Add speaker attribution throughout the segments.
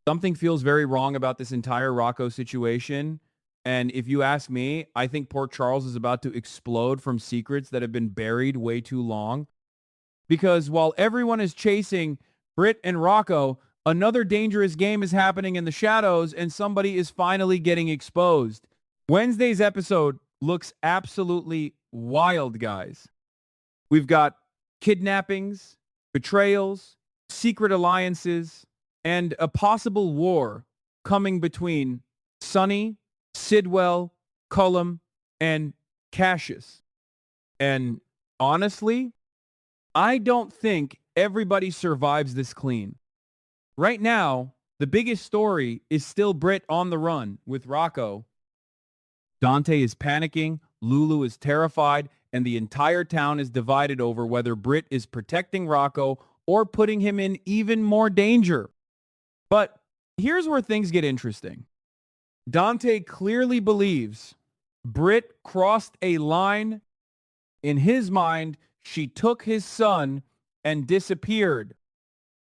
Speaker 1: Something feels very wrong about this entire Rocco situation. And if you ask me, I think Port Charles is about to explode from secrets that have been buried way too long. Because while everyone is chasing Britt and Rocco, another dangerous game is happening in the shadows and somebody is finally getting exposed. Wednesday's episode looks absolutely wild, guys. We've got kidnappings, betrayals, secret alliances, and a possible war coming between Sonny, Sidwell, Cullum, and Cassius. And honestly, I don't think everybody survives this clean. Right now, the biggest story is still Britt on the run with Rocco. Dante is panicking, Lulu is terrified, and the entire town is divided over whether Britt is protecting Rocco or putting him in even more danger. But here's where things get interesting. Dante clearly believes Britt crossed a line. In his mind, she took his son and disappeared.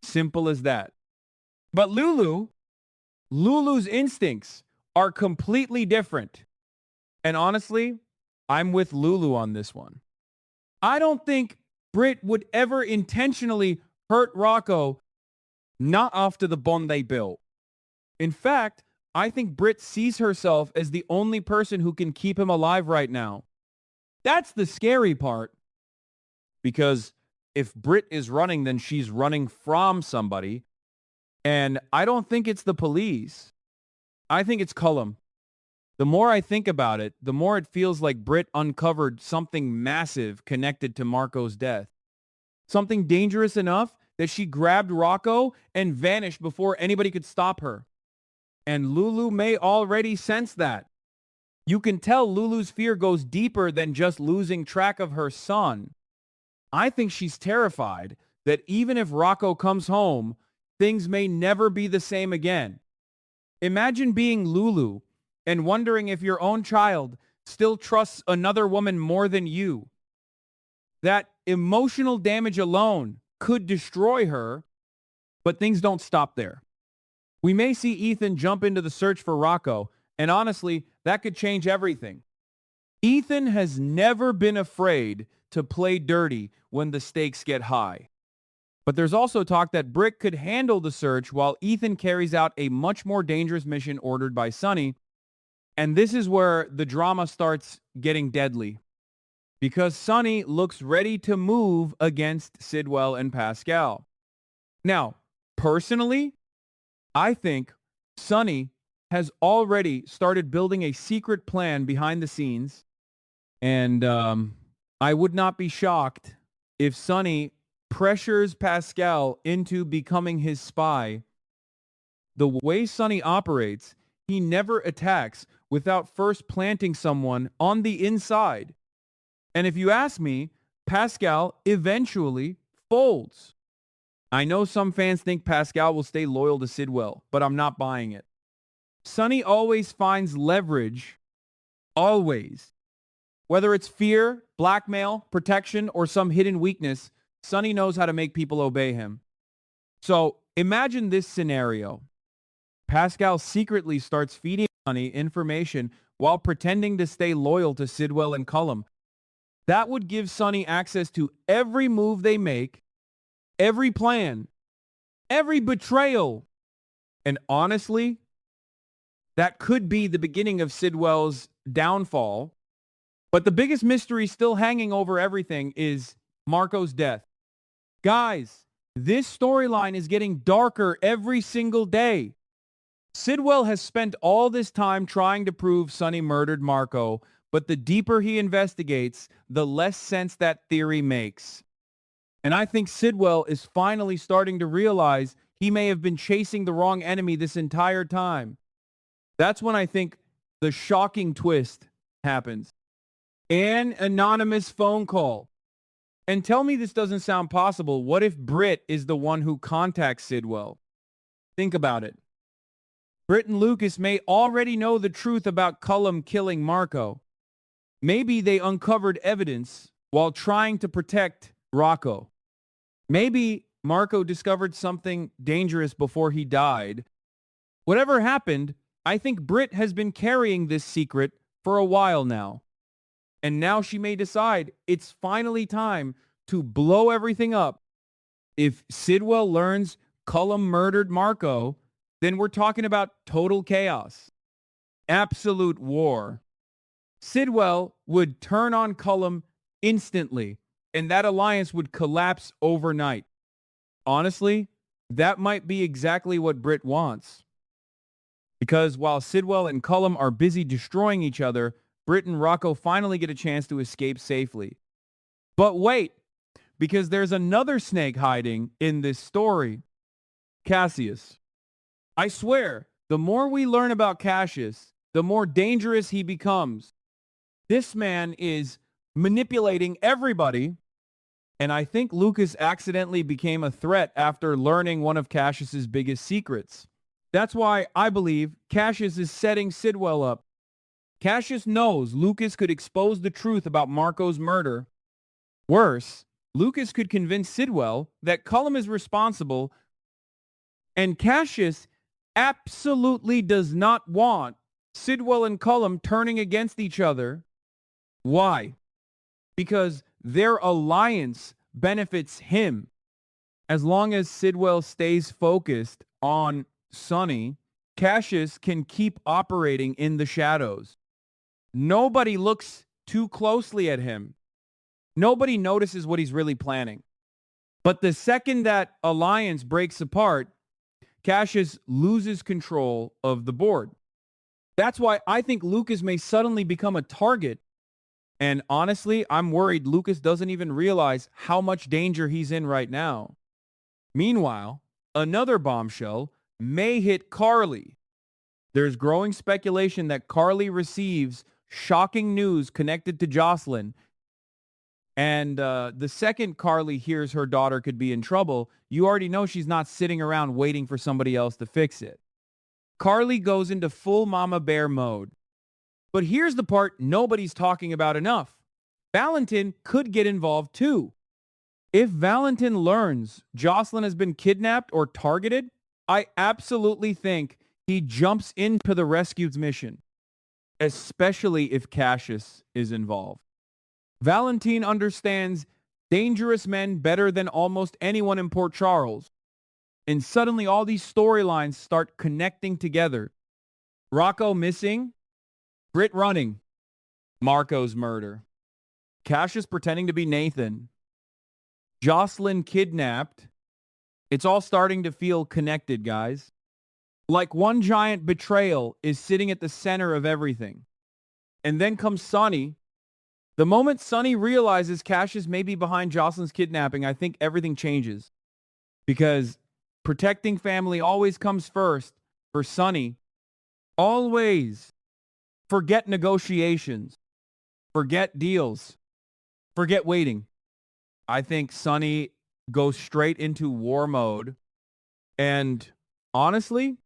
Speaker 1: Simple as that. But Lulu's instincts are completely different. And honestly, I'm with Lulu on this one. I don't think Britt would ever intentionally hurt Rocco, not after the bond they built. In fact, I think Britt sees herself as the only person who can keep him alive right now. That's the scary part. Because if Britt is running, then she's running from somebody. And I don't think it's the police. I think it's Cullum. The more I think about it, the more it feels like Britt uncovered something massive connected to Marco's death. Something dangerous enough that she grabbed Rocco and vanished before anybody could stop her. And Lulu may already sense that. You can tell Lulu's fear goes deeper than just losing track of her son. I think she's terrified that even if Rocco comes home, things may never be the same again. Imagine being Lulu and wondering if your own child still trusts another woman more than you. That emotional damage alone could destroy her, but things don't stop there. We may see Ethan jump into the search for Rocco, and honestly, that could change everything. Ethan has never been afraid to play dirty when the stakes get high. But there's also talk that Britt could handle the search while Ethan carries out a much more dangerous mission ordered by Sonny. And this is where the drama starts getting deadly. Because Sonny looks ready to move against Sidwell and Pascal. Now, personally, I think Sonny has already started building a secret plan behind the scenes. And I would not be shocked if Sonny pressures Pascal into becoming his spy. The way Sonny operates, he never attacks without first planting someone on the inside. And if you ask me, Pascal eventually folds. I know some fans think Pascal will stay loyal to Sidwell, but I'm not buying it. Sonny always finds leverage. Always. Whether it's fear, blackmail, protection, or some hidden weakness, Sonny knows how to make people obey him. So imagine this scenario. Pascal secretly starts feeding Sonny information while pretending to stay loyal to Sidwell and Cullum. That would give Sonny access to every move they make, every plan, every betrayal. And honestly, that could be the beginning of Sidwell's downfall. But the biggest mystery still hanging over everything is Marco's death. Guys, this storyline is getting darker every single day. Sidwell has spent all this time trying to prove Sonny murdered Marco, but the deeper he investigates, the less sense that theory makes. And I think Sidwell is finally starting to realize he may have been chasing the wrong enemy this entire time. That's when I think the shocking twist happens. An anonymous phone call. And tell me this doesn't sound possible. What if Britt is the one who contacts Sidwell? Think about it. Britt and Lucas may already know the truth about Cullum killing Marco. Maybe they uncovered evidence while trying to protect Rocco. Maybe Marco discovered something dangerous before he died, Whatever happened, I think Britt has been carrying this secret for a while now. And now she may decide it's finally time to blow everything up. If Sidwell learns Cullum murdered Marco, then we're talking about total chaos. Absolute war. Sidwell would turn on Cullum instantly, and that alliance would collapse overnight. Honestly, that might be exactly what Britt wants. Because while Sidwell and Cullum are busy destroying each other, Britt and Rocco finally get a chance to escape safely. But wait, because there's another snake hiding in this story. Cassius. I swear, the more we learn about Cassius, the more dangerous he becomes. This man is manipulating everybody, and I think Lucas accidentally became a threat after learning one of Cassius's biggest secrets. That's why I believe Cassius is setting Sidwell up. Cassius knows Lucas could expose the truth about Marco's murder. Worse, Lucas could convince Sidwell that Cullum is responsible, and Cassius absolutely does not want Sidwell and Cullum turning against each other. Why? Because their alliance benefits him. As long as Sidwell stays focused on Sonny, Cassius can keep operating in the shadows. Nobody looks too closely at him. Nobody notices what he's really planning. But the second that alliance breaks apart, Cassius loses control of the board. That's why I think Lucas may suddenly become a target. And honestly, I'm worried Lucas doesn't even realize how much danger he's in right now. Meanwhile, another bombshell may hit Carly. There's growing speculation that Carly receives shocking news connected to Jocelyn. And the second Carly hears her daughter could be in trouble, you already know she's not sitting around waiting for somebody else to fix it. Carly goes into full mama bear mode. But here's the part nobody's talking about enough. Valentin could get involved too. If Valentin learns Jocelyn has been kidnapped or targeted, I absolutely think he jumps into the rescue's mission, especially if Cassius is involved. Valentin understands dangerous men better than almost anyone in Port Charles. And suddenly all these storylines start connecting together. Rocco missing, Britt running, Marco's murder, Cassius pretending to be Nathan, Jocelyn kidnapped. It's all starting to feel connected, guys. Like one giant betrayal is sitting at the center of everything. And then comes Sonny. The moment Sonny realizes Cassius may be behind Jocelyn's kidnapping, I think everything changes. Because protecting family always comes first for Sonny. Always. Forget negotiations. Forget deals. Forget waiting. I think Sonny goes straight into war mode. And honestly,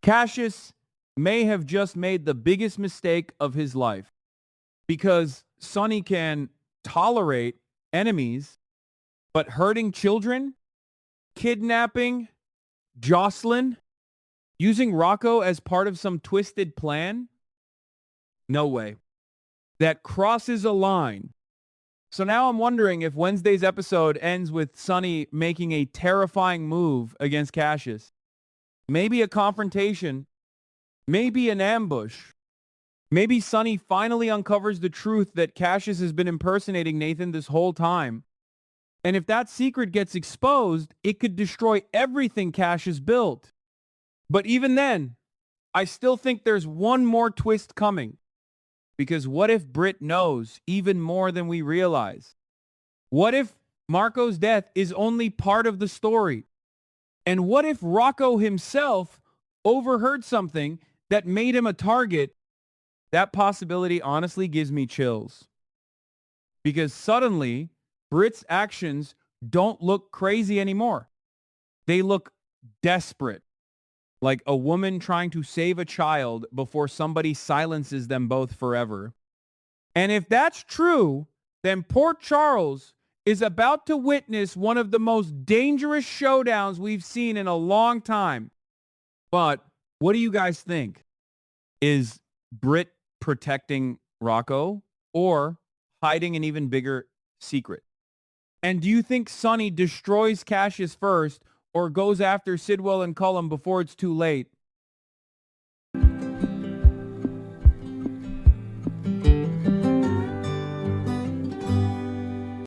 Speaker 1: Cassius may have just made the biggest mistake of his life. Because Sonny can tolerate enemies, but hurting children, kidnapping Jocelyn, using Rocco as part of some twisted plan? No way. That crosses a line. So now I'm wondering if Wednesday's episode ends with Sonny making a terrifying move against Cassius. Maybe a confrontation. Maybe an ambush. Maybe Sonny finally uncovers the truth that Cassius has been impersonating Nathan this whole time. And if that secret gets exposed, it could destroy everything Cassius built. But even then, I still think there's one more twist coming. Because what if Britt knows even more than we realize? What if Marco's death is only part of the story? And what if Rocco himself overheard something that made him a target? That possibility honestly gives me chills. Because suddenly, Britt's actions don't look crazy anymore. They look desperate. Like a woman trying to save a child before somebody silences them both forever. And if that's true, then Port Charles is about to witness one of the most dangerous showdowns we've seen in a long time. But What do you guys think? Is Britt protecting Rocco or hiding an even bigger secret? And do you think Sonny destroys Cassius first or goes after Sidwell and Cullum before it's too late